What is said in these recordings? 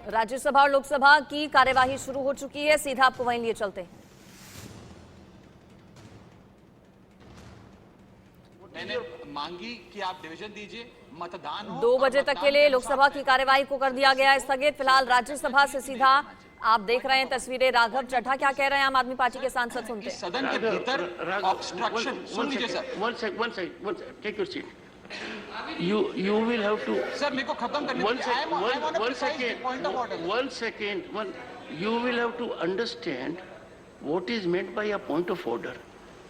राज्यसभा और लोकसभा की कार्यवाही शुरू हो चुकी है, सीधा आपको वहीं लिए चलते हैं। मैंने मांगी कि आप डिवीजन दीजिए, मतदान हो। 2 बजे तक के लिए लोकसभा की कार्यवाही को कर दिया गया है स्थगित। फिलहाल राज्यसभा से सीधा आप देख रहे हैं तस्वीरें। राघव चड्ढा क्या कह रहे हैं, आम आदमी पार्टी के सांसद सुनते हैं। सदन के भीतर ऑब्स्ट्रक्शन, सुन लीजिए sir. One second, take your seat. You will have to. Sir मेरे को खत्म करने दीजिए। One second. You will have to understand what is meant by a point of order.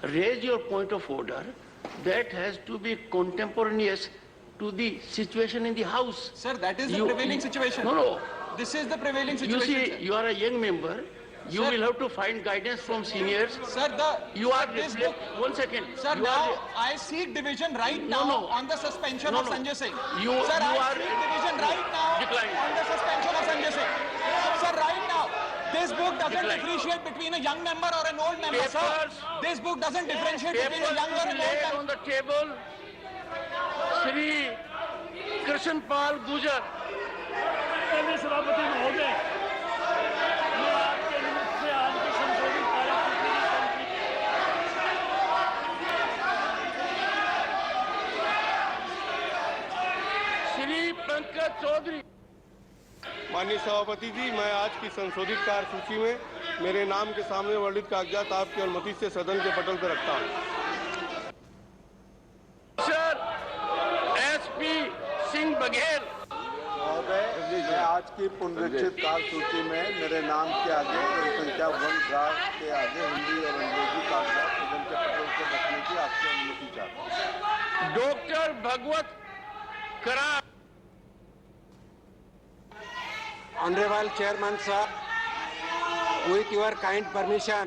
Raise your point of order. That has to be contemporaneous to the situation in the House. Sir, that is the prevailing situation. No. This is the prevailing situation. You see, you are a young member. You will have to find guidance from seniors. Sir, you are one second. Sir, now I seek division right now on the suspension of Sanjay Singh. Sir, I seek division right now on the suspension of Sanjay Singh. Sir, right now, this book doesn't differentiate between a young member or an old member. Sir, this book doesn't differentiate between a young or an old member. On the table, Shri Krishnapal Gujar. सभापति महोदय, मैं आपके निमित्त से आज की संशोधित श्री पंकज चौधरी। माननीय सभापति जी, मैं आज की संशोधित कार्यसूची में मेरे नाम के सामने वर्णित कागजात आपकी अनुमति से सदन के पटल पर रखता हूं। Sir, SP Singh Baghel. मैं आज की पुनरीक्षित कार्यसूची में मेरे नाम के आगे संख्या 1 के आगे हिंदी और अंग्रेजी कागजात सदन के पटल पर रखने की आपकी अनुमति चाहता हूं। डॉक्टर भगवत करार। Honorable Chairman sir, with your kind permission,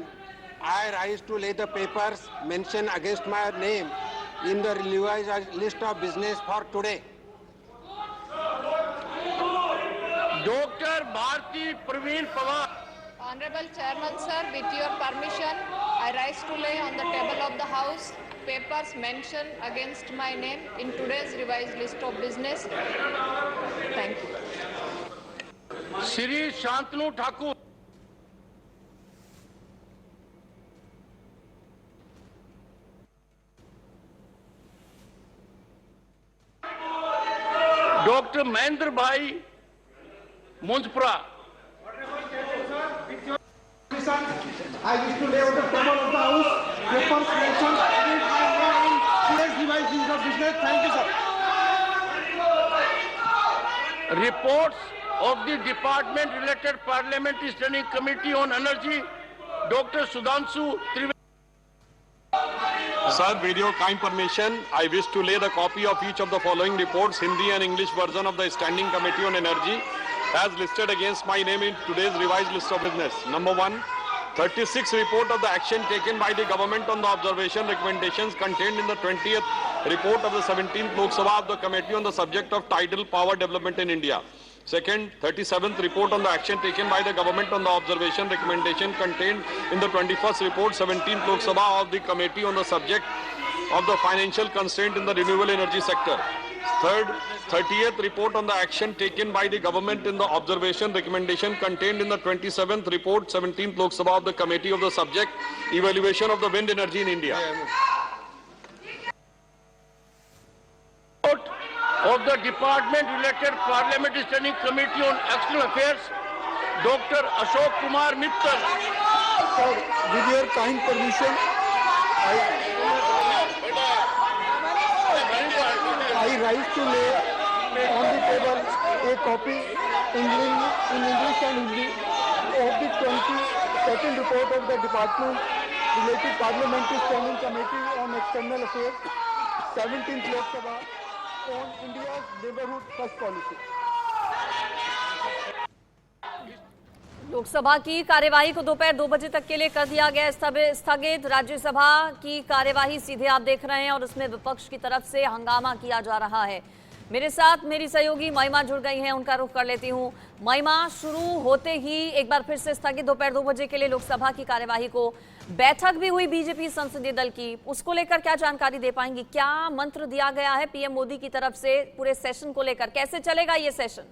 I rise to lay the papers mentioned against my name in the revised list of business for today. Dr. Bharti Praveen Pawar. Honorable Chairman sir, with your permission, I rise to lay on the table of the House papers mentioned against my name in today's revised list of business. Thank you. Shri Shantanu Thakur. Doctor Mahendra भाई मुंजपुरा। I wish to lay on the table of the House papers mentioned against my name in today's revised list of business. Thank you, sir. Reports of the department related Parliamentary Standing Committee on Energy, Dr. Sudhanshu Trivedi. Sir, with your kind permission, I wish to lay the copy of each of the following reports, Hindi and English version of the Standing Committee on Energy, as listed against my name in today's revised list of business. Number 1, 36 report of the action taken by the government on the observation recommendations contained in the 20th report of the 17th Lok Sabha of the Committee on the subject of tidal power development in India. Second, 37th report on the action taken by the government on the observation recommendation contained in the 21st report 17th Lok Sabha of the Committee on the subject of the financial constraint in the renewable energy sector. Third, 30th report on the action taken by the government in the observation recommendation contained in the 27th report 17th Lok Sabha of the Committee of the subject evaluation of the wind energy in India. Of the department related Parliamentary Standing Committee on External Affairs, Dr. Ashok Kumar Mittal. Sir, with your kind permission, I rise to lay on the table a copy in English and Hindi of the 22nd report of the department related Parliamentary Standing Committee on External Affairs, 17th Lok Sabha, on India's neighborhood first policy. Lok Sabha की कार्यवाही को दोपहर 2 बजे तक के लिए कर दिया गया स्थगित। राज्यसभा की कार्यवाही सीधे आप देख रहे हैं और उसमें विपक्ष की तरफ से हंगामा किया जा रहा है। मेरे साथ मेरी सहयोगी महिमा जुड़ गई हैं, उनका रुख कर लेती हूं। महिमा, शुरू होते ही एक बार फिर से स्थगित दोपहर 2 बजे के लिए लोकसभा की कार्यवाही को। बैठक भी हुई बीजेपी संसदीय दल की, उसको लेकर क्या जानकारी दे पाएंगी? क्या मंत्र दिया गया है पीएम मोदी की तरफ से पूरे सेशन को लेकर? कैसे चलेगा ये सेशन?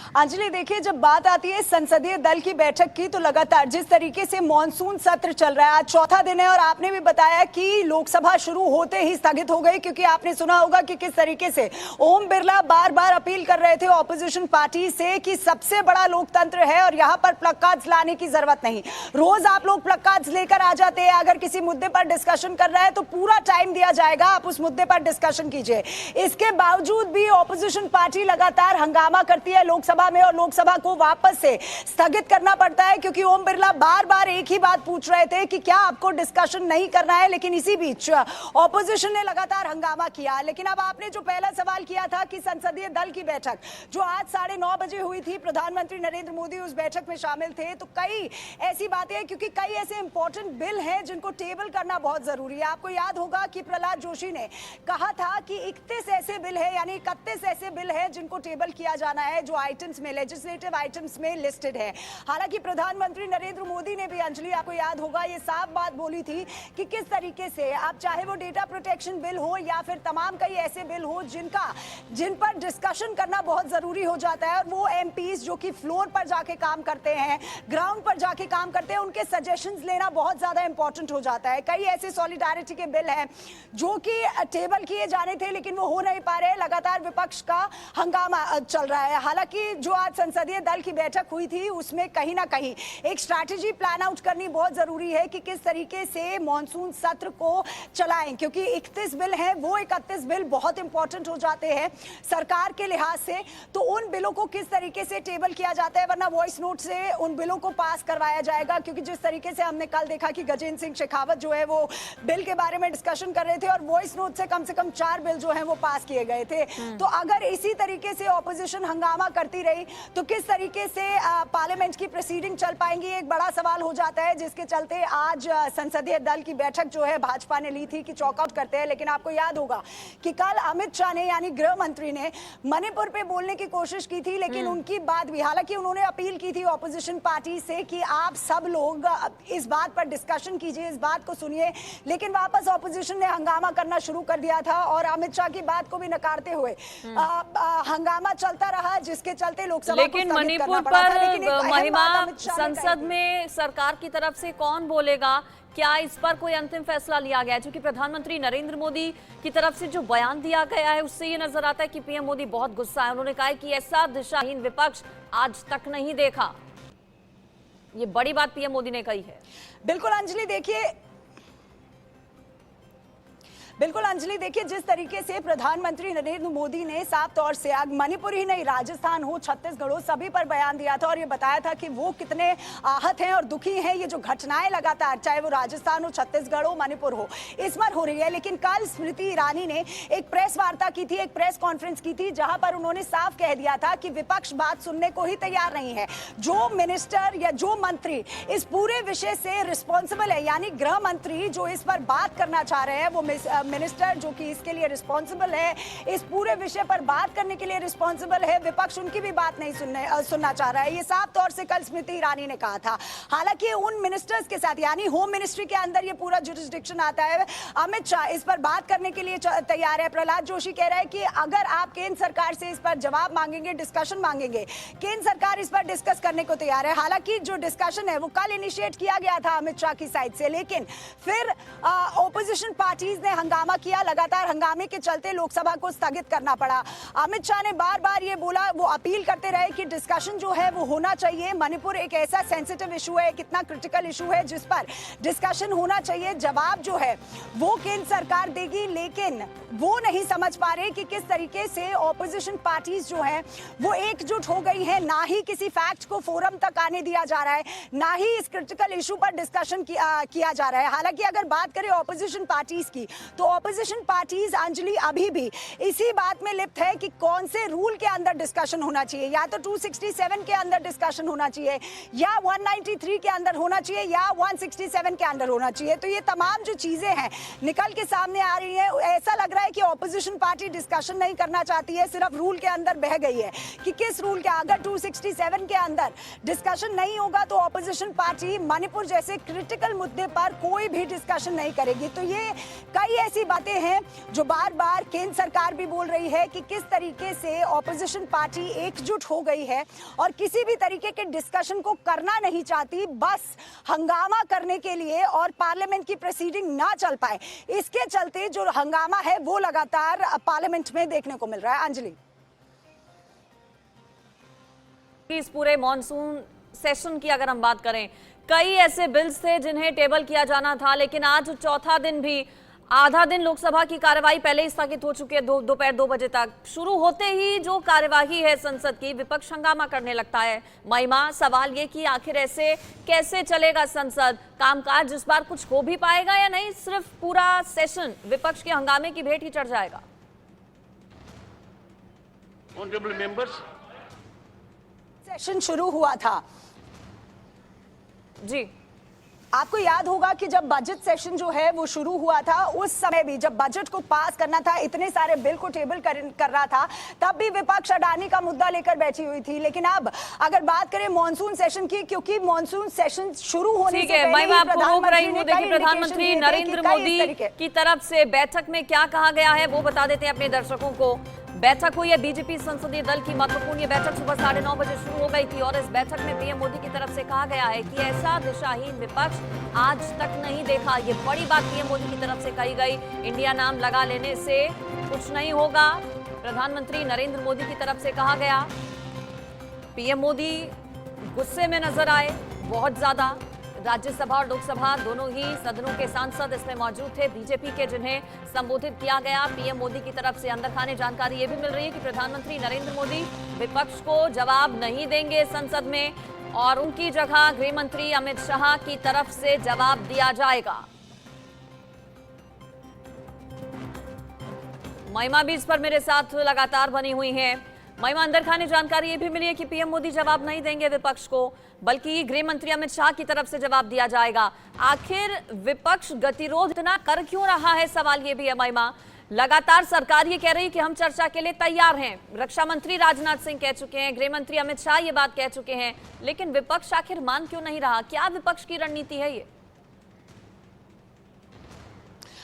अंजलि देखिए, जब बात आती है संसदीय दल की बैठक की तो लगातार जिस तरीके से मॉनसून सत्र चल रहा है, आज चौथा दिन है और आपने भी बताया कि लोकसभा शुरू होते ही स्थगित हो गई, क्योंकि आपने सुना होगा कि किस तरीके से ओम बिरला बार बार अपील कर रहे थे ऑपोजिशन पार्टी से कि सबसे बड़ा लोकतंत्र है और यहाँ पर प्लग कार्ड्स लाने की जरूरत नहीं, रोज आप लोग प्लग कार्ड्स लेकर आ जाते हैं, अगर किसी मुद्दे पर डिस्कशन कर रहा है तो पूरा टाइम दिया जाएगा, आप उस मुद्दे पर डिस्कशन कीजिए। इसके बावजूद भी ऑपोजिशन पार्टी लगातार हंगामा करती है लोकसभा में और लोकसभा को वापस से स्थगित करना पड़ता है, क्योंकि ओम बिरला बार बार एक ही बात पूछ रहे थे कि क्या आपको डिस्कशन नहीं करना है, लेकिन इसी बीच ऑपोजिशन ने लगातार हंगामा किया। लेकिन अब आपने जो पहला सवाल किया था कि संसदीय दल की बैठक जो आज 9:30 बजे हुई थी, प्रधानमंत्री नरेंद्र मोदी उस बैठक में शामिल थे, तो कई ऐसी बातें हैं, क्योंकि कई ऐसे इंपॉर्टेंट बिल हैं जिनको टेबल करना बहुत जरूरी है। आपको याद होगा कि प्रहलाद जोशी ने कहा था कि 31 ऐसे बिल है, यानी 31 ऐसे बिल है जिनको टेबल किया जाना है, जो आइटम्स में, लेजिस्लेटिव आइटम्स में लिस्टेड है। हालांकि प्रधानमंत्री नरेंद्र मोदी ने भी, अंजलि आपको याद होगा, ये साफ बात बोली थी कि किस तरीके से आप चाहे वो डेटा प्रोटेक्शन बिल हो या फिर तमाम कई ऐसे बिल हो जिन पर डिस्कशन करना बहुत जरूरी हो जाता है, और वो एमपीज जो कि फ्लोर पर जाके काम करते हैं, ग्राउंड पर जाके काम करते हैं, उनके सजेशंस लेना बहुत ज्यादा इंपॉर्टेंट हो जाता है। कई ऐसे सॉलिडारिटी के बिल हैं जो कि टेबल किए जाने थे लेकिन वो हो नहीं पा रहे, लगातार विपक्ष का हंगामा चल रहा है। हालांकि जो आज संसदीय दल की बैठक हुई थी उसमें कहीं ना कहीं एक स्ट्रैटेजी प्लान आउट करनी बहुत जरूरी है कि किस तरीके से मॉनसून सत्र को चलाएं, क्योंकि 31 बिल हैं, वो 31 बिल बहुत इंपॉर्टेंट हो जाते हैं सरकार के लिहाज से, तो उन बिलों को किस तरीके से टेबल किया जाता है, वरना वॉइस नोट से उन बिलों को पास करवाया जाएगा। क्योंकि जिस तरीके से हमने कल देखा कि गजेंद्र सिंह शेखावत जो है वो बिल के बारे में डिस्कशन कर रहे थे और वॉइस नोट से कम 4 बिल जो है वो पास किए गए थे। तो अगर इसी तरीके से ऑपोजिशन हंगामा करती रही तो किस तरीके से पार्लियामेंट की प्रोसीडिंग चल पाएंगी, एक बड़ा सवाल हो जाता है, जिसके चलते आज संसदीय दल की बैठक जो है भाजपा ने ली थी कि चॉकआउट करते हैं। लेकिन आपको याद होगा कि कल अमित शाह ने, यानी गृह मंत्री ने, मणिपुर पे बोलने की कोशिश की थी, लेकिन उनकी बात भी, हालांकि उन्होंने अपील की थी ऑपोजिशन पार्टी से कि आप सब लोग इस बात पर डिस्कशन कीजिए, इस बात को सुनिए, लेकिन वापस ऑपोजिशन ने हंगामा करना शुरू कर दिया था और अमित शाह की बात को भी नकारते हुए हंगामा चलता रहा, जिसके चलते लोकसभा लेकिन मणिपुर पर महिमा संसद में सरकार की तरफ से कौन बोलेगा, क्या इस पर कोई अंतिम फैसला लिया गया है? क्योंकि प्रधानमंत्री नरेंद्र मोदी की तरफ से जो बयान दिया गया है उससे ये नजर आता है कि पीएम मोदी बहुत गुस्सा है। उन्होंने कहा है कि ऐसा दिशाहीन विपक्ष आज तक नहीं देखा। ये बड़ी बात पीएम मोदी ने कही है। बिल्कुल अंजलि देखिए, जिस तरीके से प्रधानमंत्री नरेंद्र मोदी ने साफ तौर से मणिपुर ही नहीं, राजस्थान हो, छत्तीसगढ़ हो, सभी पर बयान दिया था और ये बताया था कि वो कितने आहत हैं और दुखी हैं। ये जो घटनाएं लगातार, चाहे वो राजस्थान हो, छत्तीसगढ़ हो, मणिपुर हो, इस पर हो रही है। लेकिन कल स्मृति ईरानी ने एक प्रेस वार्ता की थी, एक प्रेस कॉन्फ्रेंस की थी, जहां पर उन्होंने साफ कह दिया था कि विपक्ष बात सुनने को ही तैयार नहीं है। जो मिनिस्टर या जो मंत्री इस पूरे विषय से रिस्पॉन्सिबल है, यानी गृह मंत्री जो इस पर बात करना चाह रहे हैं, वो मिनिस्टर जो कि इसके लिए रिस्पॉन्सिबल है, इस पूरे विषय पर बात करने के लिए रिस्पॉन्सिबल है, विपक्ष उनकी भी बात नहीं सुनना चाह रहा है। ये साफ तौर से कल स्मृति ईरानी ने कहा था। हालांकि उन मिनिस्टर्स के साथ, यानी होम मिनिस्ट्री के अंदर ये पूरा जुरिस्डिक्शन आता है, अमित शाह इस पर बात करने के लिए तैयार है। प्रहलाद जोशी कह रहा है कि अगर आप केंद्र सरकार से इस पर जवाब मांगेंगे, डिस्कशन मांगेंगे, केंद्र सरकार इस पर डिस्कस करने को तैयार है। हालांकि जो डिस्कशन है वो कल इनिशिएट किया गया था अमित शाह की साइड से, लेकिन फिर ऑपोजिशन पार्टीज ने हंगामा किया। लगातार हंगामे के चलते लोकसभा को स्थगित करना पड़ा। अमित शाह ने बार बार ये बोला, वो अपील करते रहे कि डिस्कशन जो है वो होना चाहिए। मणिपुर एक ऐसा सेंसिटिव इशू है, कितना क्रिटिकल इशू है जिस पर डिस्कशन होना चाहिए। जवाब जो है वो केंद्र सरकार देगी, लेकिन वो नहीं समझ पा रहे कि किस तरीके से ऑपोजिशन पार्टीज जो है वो एकजुट हो गई है। ना ही किसी फैक्ट को फोरम तक आने दिया जा रहा है, ना ही इस क्रिटिकल इशू पर डिस्कशन किया जा रहा है। हालांकि अगर बात करें ऑपोजिशन पार्टीज की, तो ऑपोजिशन पार्टीज अंजलि अभी भी इसी बात में लिप्त है कि कौन से रूल के अंदर डिस्कशन होना चाहिए। या तो 267 के अंदर डिस्कशन होना चाहिए, या 193 के अंदर होना चाहिए, या 167 के अंदर होना चाहिए। तो ये तमाम जो चीजें हैं निकल के सामने आ रही हैं। ऐसा लग रहा है कि ऑपोजिशन पार्टी डिस्कशन नहीं करना चाहती है, सिर्फ रूल के अंदर बह गई है कि किस रूल के, अगर 267 के अंदर डिस्कशन नहीं होगा तो ऑपोजिशन पार्टी मणिपुर जैसे क्रिटिकल मुद्दे पर कोई भी डिस्कशन नहीं करेगी। तो ये कई ऐसी बातें हैं जो बार बार केंद्र सरकार भी बोल रही है कि किस तरीके से ऑपोजिशन पार्टी एकजुट हो गई है और किसी भी तरीके के डिस्कशन को करना नहीं चाहती, बस हंगामा करने के लिए और पार्लियामेंट की प्रोसीडिंग ना चल पाए, इसके चलते जो हंगामा है वो लगातार पार्लियामेंट में देखने को मिल रहा है। अंजलि, इस पूरे मॉनसून सेशन की अगर हम बात करें, कई ऐसे बिल्स थे जिन्हें टेबल किया जाना था, लेकिन आज चौथा दिन भी, आधा दिन लोकसभा की कार्यवाही पहले ही स्थगित हो चुकी है। दोपहर 2 बजे तक शुरू होते ही जो कार्यवाही है संसद की, विपक्ष हंगामा करने लगता है। महिमा, सवाल ये कि आखिर ऐसे कैसे चलेगा संसद कामकाज? इस बार कुछ हो भी पाएगा या नहीं, सिर्फ पूरा सेशन विपक्ष के हंगामे की भेंट ही चढ़ जाएगा? ऑनरेबल मेंबर्स, सेशन शुरू हुआ था जी, आपको याद होगा कि जब बजट सेशन जो है वो शुरू हुआ था, उस समय भी जब बजट को पास करना था, इतने सारे बिल को टेबल कर रहा था, तब भी विपक्ष अडानी का मुद्दा लेकर बैठी हुई थी। लेकिन अब अगर बात करें मॉनसून सेशन की, क्योंकि मॉनसून सेशन शुरू होने से पहले मैं आपको रोक रही हूँ। देखिए, प्रधानमंत्री नरेंद्र मोदी की तरफ से बैठक में क्या कहा गया है वो बता देते हैं अपने दर्शकों को। बैठक हुई है बीजेपी संसदीय दल की महत्वपूर्ण। ये बैठक सुबह 9:30 बजे शुरू हो गई थी और इस बैठक में पीएम मोदी की तरफ से कहा गया है कि ऐसा दिशाहीन विपक्ष आज तक नहीं देखा। ये बड़ी बात पीएम मोदी की तरफ से कही गई। इंडिया नाम लगा लेने से कुछ नहीं होगा, प्रधानमंत्री नरेंद्र मोदी की तरफ से कहा गया। पीएम मोदी गुस्से में नजर आए बहुत ज्यादा। राज्यसभा और लोकसभा दोनों ही सदनों के सांसद इसमें मौजूद थे बीजेपी के, जिन्हें संबोधित किया गया। पीएम मोदी की तरफ से अंदर खाने जानकारी ये भी मिल रही है कि प्रधानमंत्री नरेंद्र मोदी विपक्ष को जवाब नहीं देंगे संसद में और उनकी जगह गृह मंत्री अमित शाह की तरफ से जवाब दिया जाएगा। महिमा भी इस पर मेरे साथ लगातार बनी हुई है। महिमा, अंदर खाने जानकारी ये भी मिली है कि पीएम मोदी जवाब नहीं देंगे विपक्ष को, बल्कि गृह मंत्री अमित शाह की तरफ से जवाब दिया जाएगा। आखिर विपक्ष गतिरोध इतना कर क्यों रहा है, सवाल ये भी है। महिमा, लगातार सरकार ये कह रही है कि हम चर्चा के लिए तैयार हैं। रक्षा मंत्री राजनाथ सिंह कह चुके हैं, गृह मंत्री अमित शाह ये बात कह चुके हैं, लेकिन विपक्ष आखिर मान क्यों नहीं रहा? क्या विपक्ष की रणनीति है ये?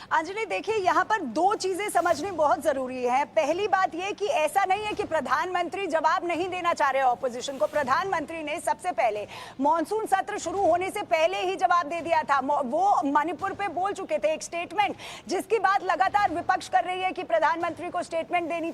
अंजलि, देखिए, यहाँ पर दो चीजें समझनी बहुत जरूरी है। पहली बात ये कि ऐसा नहीं है कि प्रधानमंत्री जवाब नहीं देना चाह रहे ऑपोजिशन को। प्रधानमंत्री ने सबसे पहले मॉनसून सत्र शुरू होने से पहले ही जवाब दे दिया था। वो मणिपुर पे बोल चुके थे एक स्टेटमेंट, जिसकी बात लगातार विपक्ष कर रही है कि प्रधानमंत्री को स्टेटमेंट देनी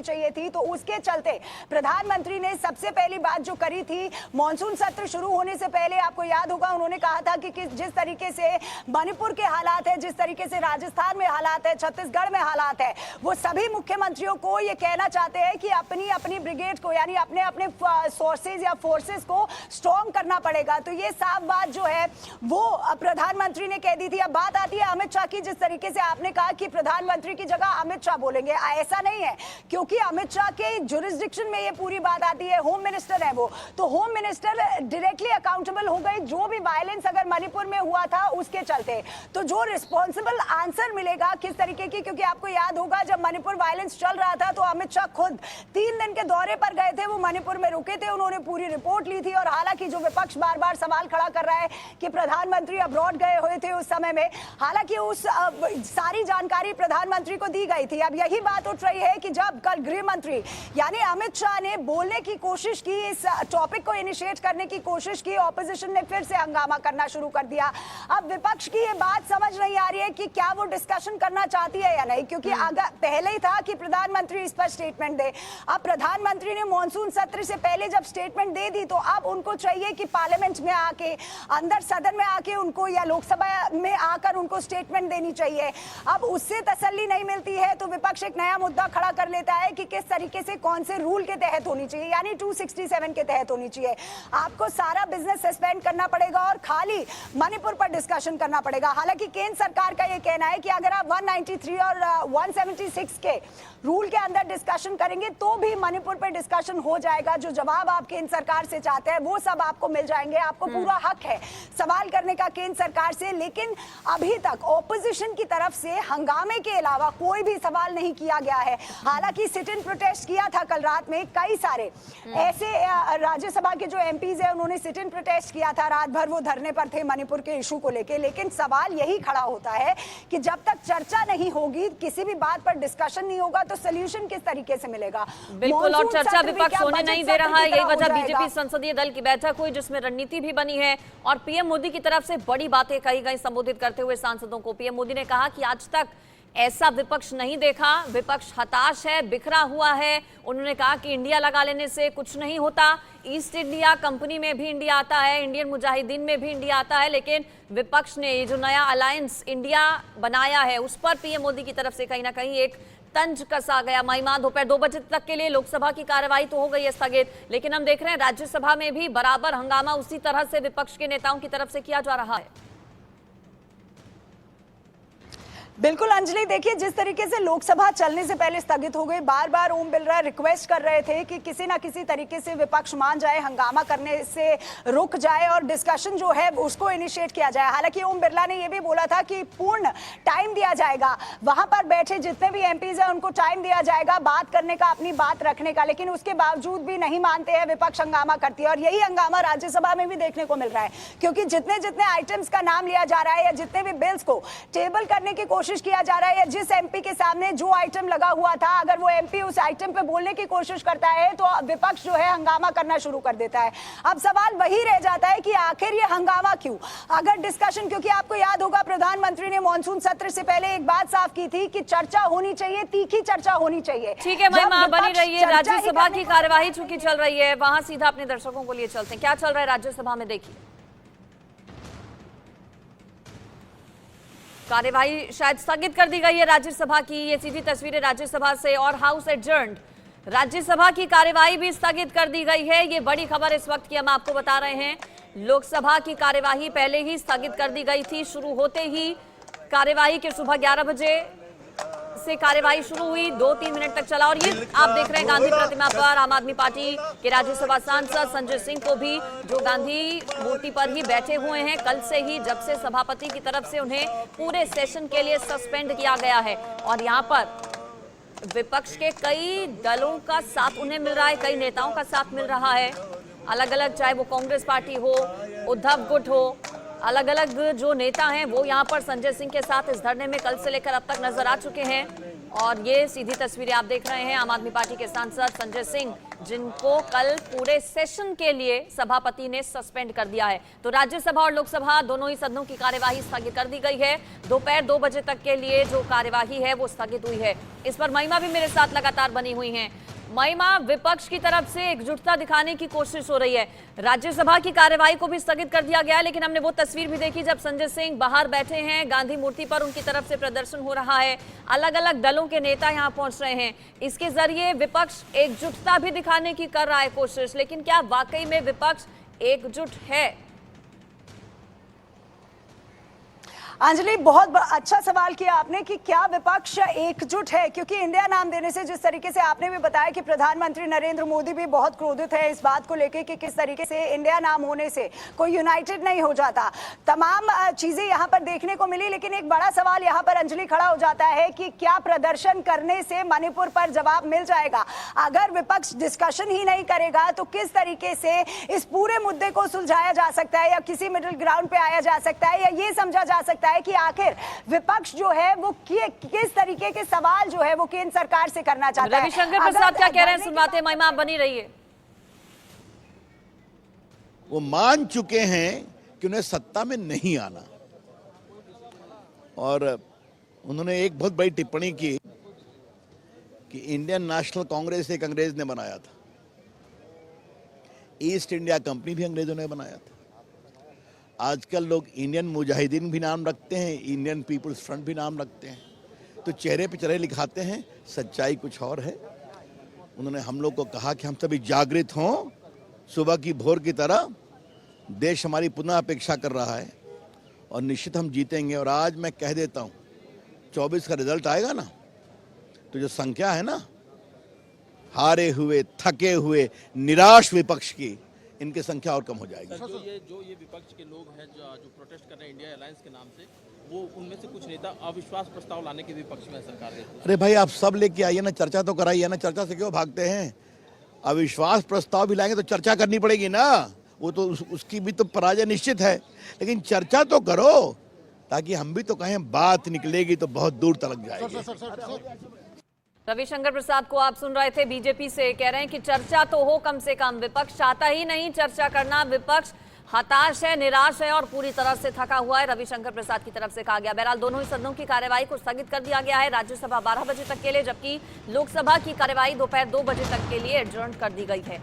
चाहिए थी। तो उसके चलते प्रधानमंत्री ने सबसे पहली बात जो करी थी मॉनसून सत्र शुरू होने से पहले, आपको याद होगा, उन्होंने कहा था कि जिस तरीके से मणिपुर के हालात है, जिस तरीके से राजस्थान में हालात है, छत्तीसगढ़ में हालात है, वो सभी मुख्यमंत्रियों को ये कहना चाहते हैं कि अपनी अपनी ब्रिगेड को, यानी अपने अपने सोर्सेज या फोर्सेस को स्ट्रॉन्ग करना पड़ेगा। तो ये साफ बात जो है वो प्रधानमंत्री ने कह दी थी। अब बात आती है अमित शाह की, जिस तरीके से आपने कहा कि प्रधानमंत्री की जगह अमित शाह बोलेंगे, ऐसा नहीं है, क्योंकि अमित शाह के जुरिस्डिक्शन में ये पूरी बात आती है। होम मिनिस्टर है वो, तो होम मिनिस्टर डायरेक्टली अकाउंटेबल हो गए जो भी वायलेंस अगर मणिपुर में हुआ था उसके चलते। तो जो रिस्पॉन्सिबल आंसर मिलेगा किस तरीके की, क्योंकि आपको याद होगा जब मणिपुर वायलेंस चल रहा था तो अमित शाह खुद 3 दिन के दौरे पर गए थे, वो मणिपुर में रुके थे, उन्होंने पूरी रिपोर्ट ली थी। और हालांकि जो विपक्ष बार बार सवाल खड़ा कर रहा है कि प्रधानमंत्री अब्रॉड गए हुए थे उस समय में, हालांकि उस सारी जानकारी प्रधानमंत्री को दी गई थी। अब यही बात उठ रही है कि जब कल गृह मंत्री यानी अमित शाह ने बोलने की कोशिश की, इस टॉपिक को इनिशिएट करने की कोशिश की, ऑपोजिशन ने फिर से हंगामा करना शुरू कर दिया। अब विपक्ष की ये बात समझ नहीं आ रही है कि क्या वो डिस्कशन करना चाहती है या नहीं, क्योंकि अगर पहले ही था कि प्रधानमंत्री इस पर स्टेटमेंट दे। अब प्रधानमंत्री ने मॉनसून सत्र से पहले जब स्टेटमेंट दे दी तो अब उनको चाहिए कि पार्लियामेंट में आके, अंदर सदन में आके उनको, या लोकसभा में आकर उनको स्टेटमेंट देनी चाहिए। अब उससे तसल्ली नहीं मिलती है तो विपक्ष एक नया मुद्दा खड़ा कर लेता है कि किस तरीके से, कौन से रूल के तहत होनी चाहिए, यानी 267 के तहत होनी चाहिए। आपको सारा बिजनेस सस्पेंड करना पड़ेगा और खाली मणिपुर पर डिस्कशन करना पड़ेगा। हालांकि केंद्र सरकार का ये कहना है कि अगर आप 193 और 176 के रूल के अंदर डिस्कशन करेंगे तो भी मणिपुर पर डिस्कशन हो जाएगा। जो जवाब आप केंद्र सरकार से चाहते हैं वो सब आपको मिल जाएंगे। आपको पूरा हक है सवाल करने का केंद्र सरकार से, लेकिन अभी तक ऑपोजिशन की तरफ से हंगामे के अलावा कोई भी सवाल नहीं किया गया है। हालांकि सिट इन प्रोटेस्ट किया था कल रात में, कई सारे ऐसे राज्यसभा के जो एमपीज है उन्होंने सिट इन प्रोटेस्ट किया था, रात भर वो धरने पर थे मणिपुर के इशू को लेकर। लेकिन सवाल यही खड़ा होता है कि जब तक चर्चा नहीं होगी, किसी भी बात पर डिस्कशन नहीं होगा, तो सोल्यूशन किस तरीके से मिलेगा? बिल्कुल, और मॉनसून चर्चा सत्र भी विपक्ष क्या होने बजट नहीं दे सत्र रहा है। की यही तरह वजह हो बीजेपी जाएगा? संसदीय दल की बैठक हुई जिसमें रणनीति भी बनी है और पीएम मोदी की तरफ से बड़ी बातें कही गई। संबोधित करते हुए सांसदों को पीएम मोदी ने कहा कि आज तक ऐसा विपक्ष नहीं देखा, विपक्ष हताश है, बिखरा हुआ है। उन्होंने कहा कि इंडिया लगा लेने से कुछ नहीं होता, ईस्ट इंडिया कंपनी में भी इंडिया आता है, इंडियन मुजाहिदीन में भी इंडिया आता है, लेकिन विपक्ष ने ये जो नया अलायंस इंडिया बनाया है उस पर पीएम मोदी की तरफ से कहीं ना कहीं एक तंज कसा गया। महिमा दोपहर 2 बजे तक के लिए लोकसभा की कार्यवाही तो हो गई है स्थगित, लेकिन हम देख रहे हैं राज्यसभा में भी बराबर हंगामा उसी तरह से विपक्ष के नेताओं की तरफ से किया जा रहा है। बिल्कुल अंजलि, देखिए जिस तरीके से लोकसभा चलने से पहले स्थगित हो गई, बार बार ओम बिरला रिक्वेस्ट कर रहे थे कि किसी ना किसी तरीके से विपक्ष मान जाए, हंगामा करने से रुक जाए और डिस्कशन जो है उसको इनिशिएट किया जाए। हालांकि ओम बिरला ने यह भी बोला था कि पूर्ण टाइम दिया जाएगा, वहां पर बैठे जितने भी एमपीज हैं उनको टाइम दिया जाएगा बात करने का, अपनी बात रखने का, लेकिन उसके बावजूद भी नहीं मानते हैं, विपक्ष हंगामा करती है। और यही हंगामा राज्यसभा में भी देखने को मिल रहा है, क्योंकि जितने जितने आइटम्स का नाम लिया जा रहा है या जितने भी बिल्स को टेबल करने की कोशिश किया जा रहा है या जिस एमपी के सामने जो आइटम लगा हुआ था, अगर वो एमपी उस आइटम पे बोलने की कोशिश करता है तो विपक्ष जो है हंगामा करना शुरू कर देता है। अब सवाल वही रह जाता है कि आखिर ये हंगामा क्यों? अगर डिस्कशन, क्योंकि आपको याद होगा प्रधानमंत्री ने मॉनसून सत्र से पहले एक बात साफ की थी कि चर्चा होनी चाहिए, तीखी चर्चा होनी चाहिए। ठीक है महिमा, बनी रहिए। राज्यसभा की कार्यवाही चूंकि चल रही है, वहां सीधा अपने दर्शकों को लिए चलते हैं। क्या चल रहा है राज्यसभा में, देखिए। कार्यवाही शायद स्थगित कर दी गई है राज्यसभा की, ये सीधी तस्वीरें राज्यसभा से, और हाउस एडजर्न्ड। राज्यसभा की कार्यवाही भी स्थगित कर दी गई है, ये बड़ी खबर इस वक्त की हम आपको बता रहे हैं। लोकसभा की कार्यवाही पहले ही स्थगित कर दी गई थी, शुरू होते ही कार्यवाही के सुबह 11 बजे से कार्यवाही शुरू हुई, 2-3 मिनट तक चला। और ये आप देख रहे हैं गांधी प्रतिमा पर आम आदमी पार्टी के राज्यसभा सांसद संजय सिंह को भी, जो गांधी मूर्ति पर ही बैठे हुए हैं कल से ही, जब से सभापति की तरफ से उन्हें पूरे सेशन के लिए सस्पेंड किया गया है। और यहाँ पर विपक्ष के कई दलों का साथ उन्हें मिल रहा है, कई नेताओं का साथ मिल रहा है, अलग अलग, चाहे वो कांग्रेस पार्टी हो, उद्धव गुट हो, अलग अलग जो नेता हैं वो यहाँ पर संजय सिंह के साथ इस धरने में कल से लेकर अब तक नजर आ चुके हैं। और ये सीधी तस्वीरें आप देख रहे हैं आम आदमी पार्टी के सांसद संजय सिंह, जिनको कल पूरे सेशन के लिए सभापति ने सस्पेंड कर दिया है। तो राज्यसभा और लोकसभा दोनों ही सदनों की कार्यवाही स्थगित कर दी गई है। दोपहर 2 बजे तक के लिए जो कार्यवाही है वो स्थगित हुई है। इस पर महिमा भी मेरे साथ लगातार बनी हुई हैं। महिमा, विपक्ष की तरफ से एकजुटता दिखाने की कोशिश हो रही है, राज्यसभा की कार्यवाही को भी स्थगित कर दिया गया है, लेकिन हमने वो तस्वीर भी देखी जब संजय सिंह बाहर बैठे हैं, गांधी मूर्ति पर उनकी तरफ से प्रदर्शन हो रहा है, अलग अलग दलों के नेता यहां पहुंच रहे हैं। इसके जरिए विपक्ष एकजुटता भी दिखाने की कर रहा है कोशिश, लेकिन क्या वाकई में विपक्ष एकजुट है? अंजलि, बहुत अच्छा सवाल किया आपने कि क्या विपक्ष एकजुट है, क्योंकि इंडिया नाम देने से, जिस तरीके से आपने भी बताया कि प्रधानमंत्री नरेंद्र मोदी भी बहुत क्रोधित है इस बात को लेकर कि किस तरीके से इंडिया नाम होने से कोई यूनाइटेड नहीं हो जाता, तमाम चीजें यहाँ पर देखने को मिली। लेकिन एक बड़ा सवाल यहाँ पर अंजलि खड़ा हो जाता है कि क्या प्रदर्शन करने से मणिपुर पर जवाब मिल जाएगा? अगर विपक्ष डिस्कशन ही नहीं करेगा तो किस तरीके से इस पूरे मुद्दे को सुलझाया जा सकता है या किसी मिडिल ग्राउंड पे आया जा सकता है, या ये समझा जा सकता है कि आखिर विपक्ष जो है वो किस तरीके के सवाल जो है वो केंद्र सरकार से करना चाहता है? रविशंकर प्रसाद क्या कह रहे हैं, सुनवाते महिमा, बनी रहिए। वो मान चुके हैं कि उन्हें सत्ता में नहीं आना, और उन्होंने एक बहुत बड़ी टिप्पणी की कि इंडियन नेशनल कांग्रेस एक अंग्रेज ने बनाया था, ईस्ट इंडिया कंपनी भी अंग्रेजों ने बनाया था। आजकल लोग इंडियन मुजाहिदीन भी नाम रखते हैं, इंडियन पीपल्स फ्रंट भी नाम रखते हैं, तो चेहरे पे चेहरे लिखाते हैं, सच्चाई कुछ और है। उन्होंने हम लोग को कहा कि हम सभी जागृत हों, सुबह की भोर की तरह देश हमारी पुनः अपेक्षा कर रहा है और निश्चित हम जीतेंगे। और आज मैं कह देता हूँ 24 का रिजल्ट आएगा ना, तो जो संख्या है ना हारे हुए, थके हुए, निराश विपक्ष की, इनकी संख्या और कम हो जाएगी। जो ये विपक्ष के लोग हैं जो प्रोटेस्ट कर रहे हैं इंडिया अलायंस के नाम से, वो उनमें से कुछ नेता अविश्वास प्रस्ताव लाने के भी पक्ष में सरकार है। अरे भाई, आप सब लेके आइए ना, चर्चा तो कराइए ना, चर्चा से क्यों भागते हैं? अविश्वास प्रस्ताव भी लाएंगे तो चर्चा करनी पड़ेगी ना, वो तो उसकी भी तो पराजय निश्चित है, लेकिन चर्चा तो करो। ताकि हम भी तो कहें, बात निकलेगी तो बहुत दूर तक जाएगी। रविशंकर प्रसाद को आप सुन रहे थे, बीजेपी से कह रहे हैं कि चर्चा तो हो, कम से कम विपक्ष चाहता ही नहीं चर्चा करना। विपक्ष हताश है, निराश है और पूरी तरह से थका हुआ है, रविशंकर प्रसाद की तरफ से कहा गया। बहरहाल दोनों ही सदनों की कार्यवाही को स्थगित कर दिया गया है, राज्यसभा 12 बजे तक के लिए, जबकि लोकसभा की कार्यवाही दोपहर 2 बजे तक के लिए एडजर्न कर दी गई है।